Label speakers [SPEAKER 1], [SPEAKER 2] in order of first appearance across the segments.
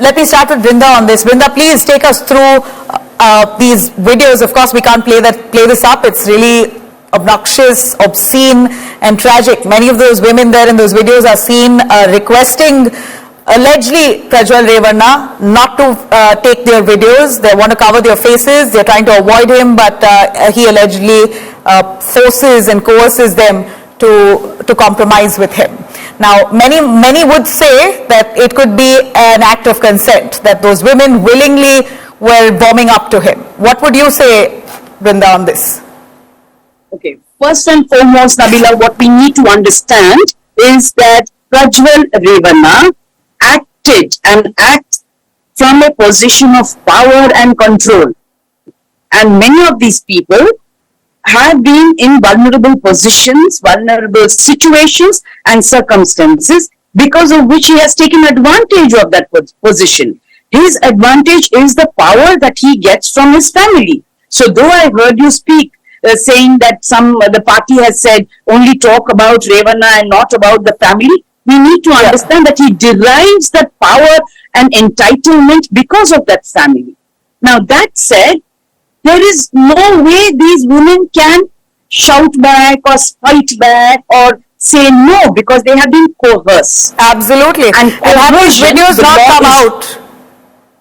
[SPEAKER 1] let me start with Brinda on this. Brinda, please take us through these videos. Of course, we can't play this up. It's really obnoxious, obscene, and tragic. Many of those women there in those videos are seen requesting, allegedly, Prajwal Revanna not to take their videos. They want to cover their faces. They're trying to avoid him, but he allegedly forces and coerces them to compromise with him. Now, many would say that it could be an act of consent, that those women willingly were warming up to him. What would you say, Brinda, on this?
[SPEAKER 2] Okay, first and foremost, Nabila, what we need to understand is that Prajwal Revanna acted and acts from a position of power and control. And many of these people have been in vulnerable positions, vulnerable situations and circumstances, because of which he has taken advantage of that position. His advantage is the power that he gets from his family. So though I heard you speak saying that the party has said only talk about Revanna and not about the family, we need to understand that he derives that power and entitlement because of that family. Now that said, there is no way these women can shout back or fight back or say no, because they have been coerced.
[SPEAKER 1] Absolutely. And have these videos not come out?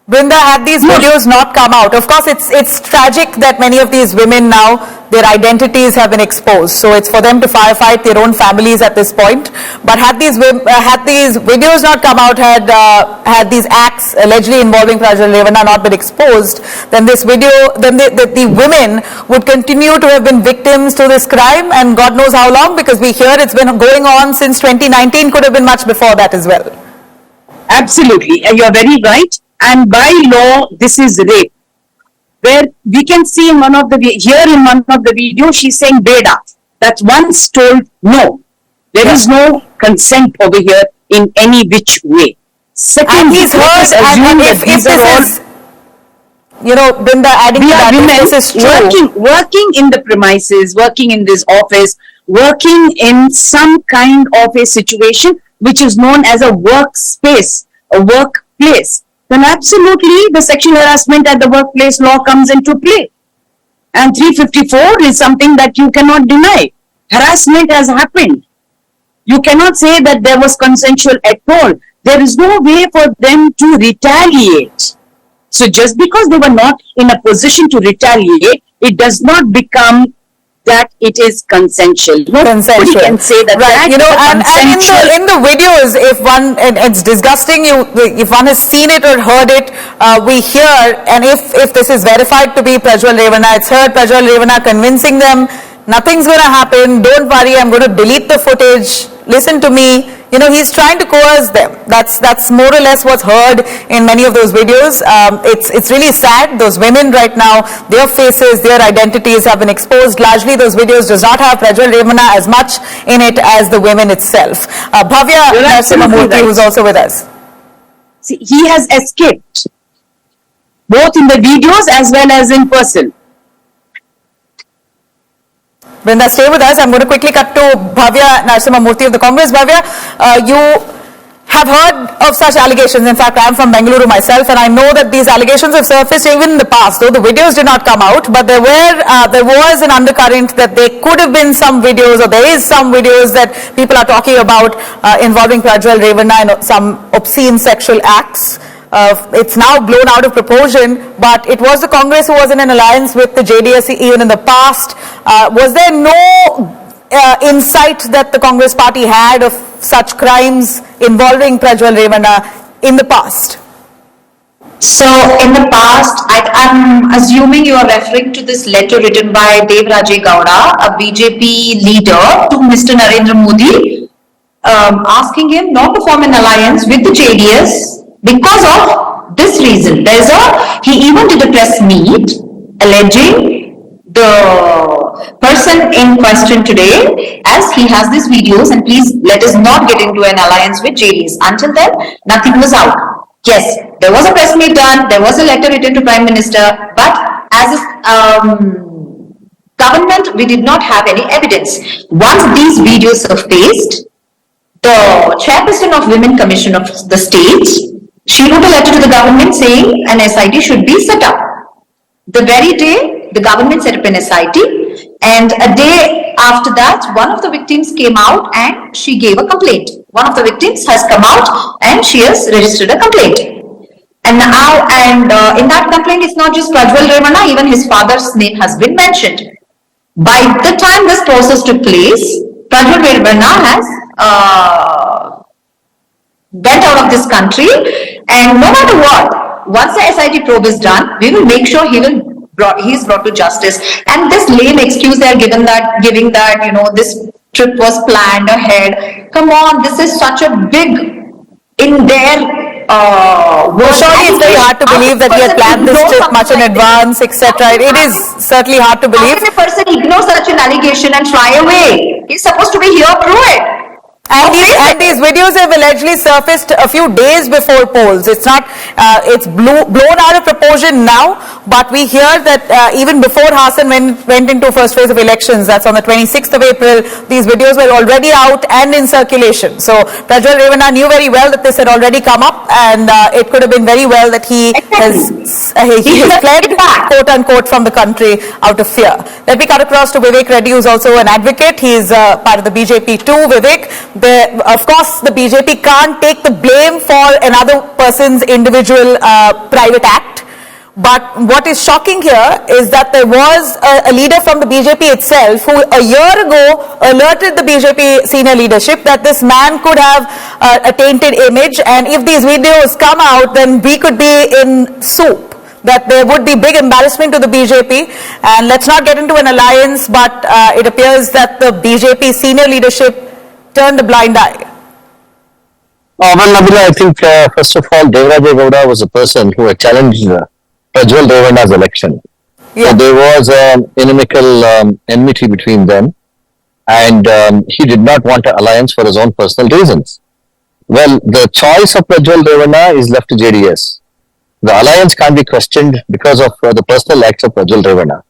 [SPEAKER 1] Brinda, had these videos not come out? Of course, it's tragic that many of these women now, their identities have been exposed. So it's for them to firefight their own families at this point. But had these videos not come out, had these acts allegedly involving Prajwal Revanna not been exposed, then the women would continue to have been victims to this crime, and God knows how long, because we hear it's been going on since 2019, could have been much before that as well.
[SPEAKER 2] Absolutely, and you're very right. And by law, this is rape. Where we can see in one of the videos, she's saying Beda. That once told no. There is no consent over here in any which way. Second,
[SPEAKER 1] and he's heard, and if this is, Brinda, adding to that, if this is true.
[SPEAKER 2] Working in the premises, working in this office, working in some kind of a situation which is known as a workspace, a workplace, then absolutely the sexual harassment at the workplace law comes into play. And 354 is something that you cannot deny. Harassment has happened. You cannot say that there was consensual at all. There is no way for them to retaliate. So just because they were not in a position to retaliate, it does not become that it is consensual. Nobody can say that.
[SPEAKER 1] Right. And in the videos, and it's disgusting. If one has seen it or heard it, we hear, and if this is verified to be Prajwal Revanna, it's heard Prajwal Revanna convincing them, nothing's going to happen. Don't worry. I'm going to delete the footage. Listen to me. He's trying to coerce them. That's more or less what's heard in many of those videos. It's really sad. Those women right now, their faces, their identities have been exposed. Largely, those videos does not have Prajwal Revanna as much in it as the women itself. Bhavya Narasimhamurthy, who's also with us.
[SPEAKER 2] See, he has escaped, both in the videos as well as in person.
[SPEAKER 1] Brinda, stay with us. I'm going to quickly cut to Bhavya Narasimhamurthy of the Congress. Bhavya, you have heard of such allegations. In fact, I am from Bengaluru myself, and I know that these allegations have surfaced even in the past, though the videos did not come out. But there was an undercurrent that there could have been some videos, or there is some videos that people are talking about involving Prajwal Revanna and some obscene sexual acts. It's now blown out of proportion, but it was the Congress who was in an alliance with the JDS even in the past. Was there no insight that the Congress party had of such crimes involving Prajwal Revanna in the past?
[SPEAKER 3] So, in the past, I'm assuming you are referring to this letter written by Deve Gowda, a BJP leader, to Mr. Narendra Modi, asking him not to form an alliance with the JDS because of this reason. He even did a press meet alleging the person in question today, as he has these videos, and please let us not get into an alliance with JDS. Until then, nothing was out. Yes, there was a press meet done, there was a letter written to Prime Minister, but as government, we did not have any evidence. Once these videos surfaced, the chairperson of Women Commission of the state She wrote a letter to the government saying an SIT should be set up. The very day, the government set up an SIT, and a day after that, one of the victims came out and she gave a complaint. One of the victims has come out and she has registered a complaint. And now, in that complaint, it's not just Prajwal Revanna, even his father's name has been mentioned. By the time this process took place, Prajwal Revanna has went out of this country, and no matter what, once the SIT probe is done, we will make sure he is brought to justice. And this lame excuse they are giving that this trip was planned ahead. Come on, this is such a big in their
[SPEAKER 1] Surely it's very hard to believe that he had planned this trip much in advance, etc. It is certainly hard to believe.
[SPEAKER 3] How can a person ignore such an allegation and fly away? He's supposed to be here, prove it.
[SPEAKER 1] And these videos have allegedly surfaced a few days before polls. It's not, it's blown out of proportion now, but we hear that even before Hassan went into first phase of elections, that's on the 26th of April, these videos were already out and in circulation. So Prajwal Revanna knew very well that this had already come up, and it could have been very well that he has fled, quote unquote, from the country out of fear. Let me cut across to Vivek Reddy, who's also an advocate. He's part of the BJP too. Vivek, of course, the BJP can't take the blame for another person's individual private act. But what is shocking here is that there was a leader from the BJP itself who a year ago alerted the BJP senior leadership that this man could have a tainted image, and if these videos come out, then we could be in soup. That there would be big embarrassment to the BJP, and let's not get into an alliance, but it appears that the BJP senior leadership turned a blind eye.
[SPEAKER 4] Well, Nabila, I think first of all, Deve Gowda was a person who had challenged Prajwal Revanna's election. Yeah. So there was inimical enmity between them, and he did not want an alliance for his own personal reasons. Well, the choice of Prajwal Revanna is left to JDS. The alliance can't be questioned because of the personal acts of Prajwal Revanna.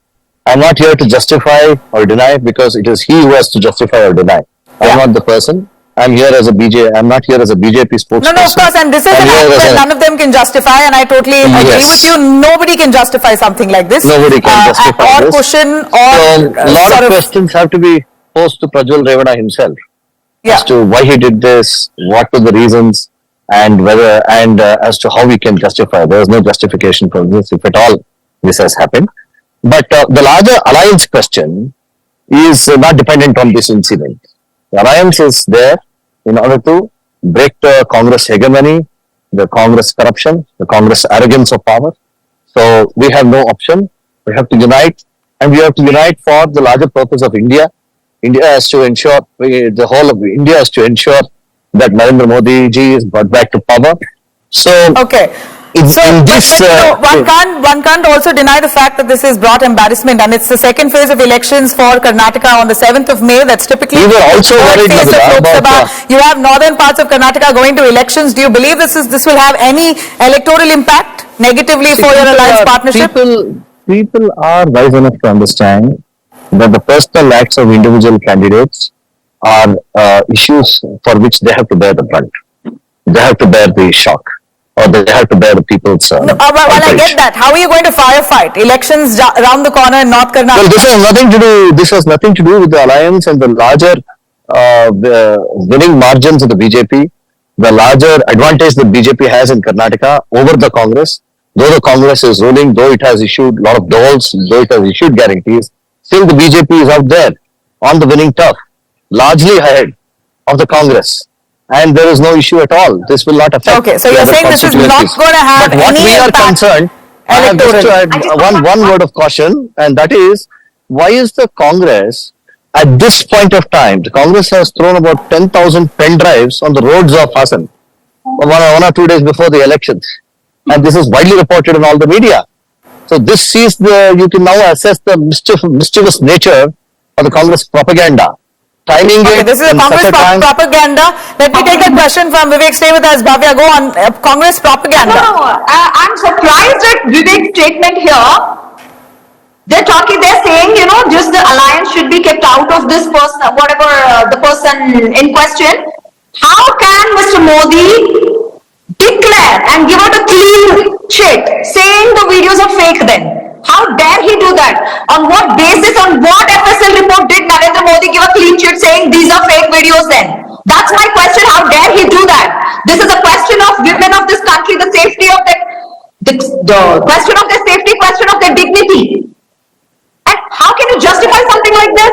[SPEAKER 4] I'm not here to justify or deny, because it is he who has to justify or deny. I'm not the person. I'm here as a I'm not here as a BJP spokesperson.
[SPEAKER 1] No, of course, and this is an act where none of them can justify, and I totally agree with you. Nobody can justify something like this.
[SPEAKER 4] Nobody can justify
[SPEAKER 1] or
[SPEAKER 4] this.
[SPEAKER 1] Cushion, or
[SPEAKER 4] so, a lot of questions have to be posed to Prajwal Revanna himself as to why he did this, what were the reasons, and whether, and as to how we can justify. There is no justification for this, if at all this has happened. But the larger alliance question is not dependent on this incident. The alliance is there in order to break the Congress hegemony, the Congress corruption, the Congress arrogance of power. So we have no option. We have to unite, and we have to unite for the larger purpose of India. India has to ensure, the whole of India has to ensure that Narendra Modi ji is brought back to power. So,
[SPEAKER 1] one can't also deny the fact that this has brought embarrassment, and it's the second phase of elections for Karnataka on the 7th of May. That's typically
[SPEAKER 4] we were also worried about
[SPEAKER 1] you have northern parts of Karnataka going to elections. Do you believe this will have any electoral impact negatively for your alliance partnership?
[SPEAKER 4] People are wise enough to understand that the personal acts of individual candidates are issues for which they have to bear the brunt. They have to bear the shock, or they have to bear the people's
[SPEAKER 1] well, I get that. How are you going to firefight? Elections around the corner in North Karnataka.
[SPEAKER 4] Well, this has nothing to do with the alliance and the larger the winning margins of the BJP, the larger advantage that BJP has in Karnataka over the Congress. Though the Congress is ruling, though it has issued a lot of doles, though it has issued guarantees, still the BJP is out there on the winning turf, largely ahead of the Congress. And there is no issue at all. This will not affect.
[SPEAKER 1] Okay, so you're saying this is not going to have
[SPEAKER 4] but what
[SPEAKER 1] any
[SPEAKER 4] we are concerned, I have just to add one word of caution, and that is, why is the Congress, at this point of time, the Congress has thrown about 10,000 pen drives on the roads of Hassan, one or 2 days before the elections. And this is widely reported in all the media. So this sees you can now assess the mischievous nature of the Congress propaganda.
[SPEAKER 1] This is a Congress propaganda. Let me take a question from Vivek. Stay with us, Bhavya. Go on. Congress propaganda.
[SPEAKER 3] No, I'm surprised at Vivek's statement here. They're saying, just the alliance should be kept out of this person, whatever the person in question. How can Mr. Modi declare and give out a clean sheet saying the videos are fake then? How dare he do that? On what basis, on what FSL report did Narendra Modi give a clean sheet saying these are fake videos then? That's my question. How dare he do that? This is a question of women of this country, the safety of the question of their safety, question of their dignity. And how can you justify something like this?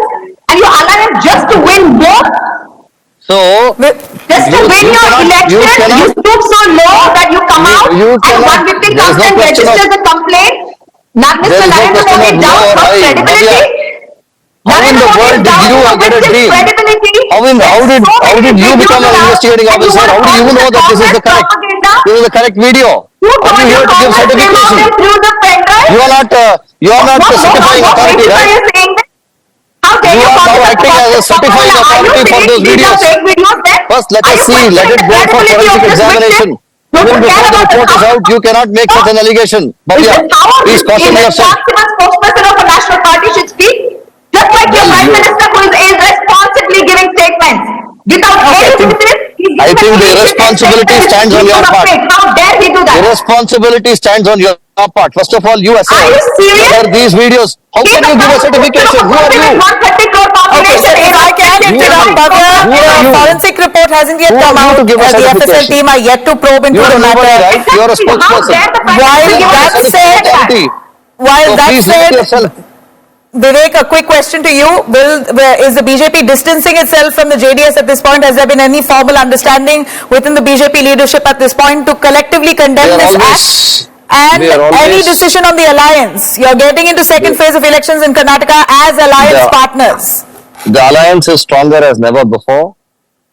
[SPEAKER 3] And you allow him just to win more?
[SPEAKER 4] So,
[SPEAKER 3] Just to win your election, you stoop so low that you come out and one victim comes and registers a complaint. Mr. Narendra Modi doubts her credibility.
[SPEAKER 4] how in the world did you get a dream? How did you become an investigating officer? How do you know that this is the correct video? Are you here to give certification? You are not the certifying authority, right? You are now acting as a certifying authority for those videos. First, let us see. Let it go for forensic examination. Even before the report is out, you cannot make such an allegation. Bhavya, please caution yourself.
[SPEAKER 3] Spokesperson of a national party should speak. Just like your Prime Minister who is irresponsibly giving statements without any basis.
[SPEAKER 4] I think the irresponsibility stands on your part.
[SPEAKER 3] How dare he do that?
[SPEAKER 4] Irresponsibility stands on your part. First of all, you assess
[SPEAKER 3] Are you serious?
[SPEAKER 4] whether these videos. How can you give a certification? Who are you?
[SPEAKER 3] 130 crore population.
[SPEAKER 1] If I can interrupt, Bhavya, forensic report hasn't yet come out.
[SPEAKER 4] to give a
[SPEAKER 1] The FSL
[SPEAKER 4] certification?
[SPEAKER 1] team are yet to probe into
[SPEAKER 4] You
[SPEAKER 1] the
[SPEAKER 4] are nobody,
[SPEAKER 1] matter.
[SPEAKER 4] right? You are a spokesperson.
[SPEAKER 1] While that said, Vivek, a quick question to you. Is the BJP distancing itself from the JDS at this point? Has there been any formal understanding within the BJP leadership at this point to collectively condemn this act? And any decision on the alliance? You're getting into second phase of elections in Karnataka as alliance partners.
[SPEAKER 4] The alliance is stronger as never before.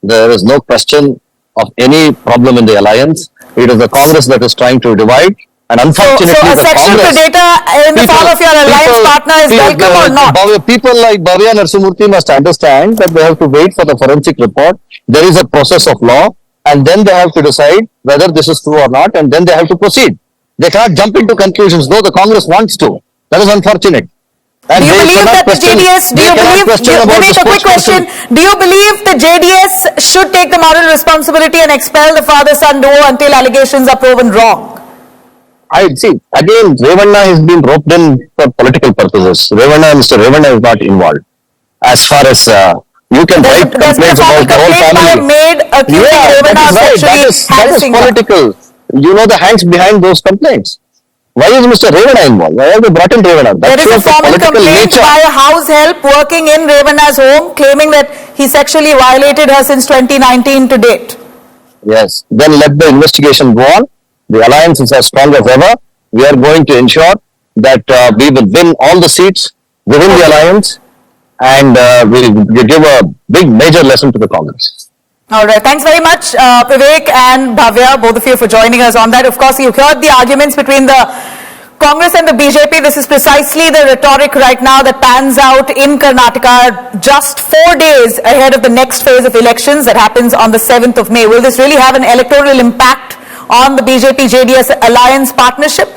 [SPEAKER 4] There is no question of any problem in the alliance. It is the Congress that is trying to divide. And unfortunately,
[SPEAKER 1] so a section to data in the form of your alliance partner is welcome or not?
[SPEAKER 4] People like Bhavya Narasimhamurthy must understand that they have to wait for the forensic report. There is a process of law, and then they have to decide whether this is true or not, and then they have to proceed. They cannot jump into conclusions, though the Congress wants to. That is unfortunate. And
[SPEAKER 1] do you believe that the JDS, Vivek, a quick question, do you believe the JDS should take the moral responsibility and expel the father-son duo until allegations are proven wrong?
[SPEAKER 4] I see. Again, Revanna has been roped in for political purposes. Mr. Revanna is not involved. As far as you can write complaints about the whole family. That is political. You know the hands behind those complaints. Why is Mr. Revanna involved? Why have they brought in Revanna?
[SPEAKER 1] There is a formal complaint by a house help working in Revanna's home claiming that he sexually violated her since 2019 to date.
[SPEAKER 4] Yes. Then let the investigation go on. The alliance is as strong as ever. We are going to ensure that we will win all the seats within the alliance, and we will give a big major lesson to the Congress.
[SPEAKER 1] All right. Thanks very much, Vivek and Bhavya, both of you, for joining us on that. Of course, you heard the arguments between the Congress and the BJP. This is precisely the rhetoric right now that pans out in Karnataka just 4 days ahead of the next phase of elections that happens on the 7th of May. Will this really have an electoral impact on the BJP-JDS alliance partnership?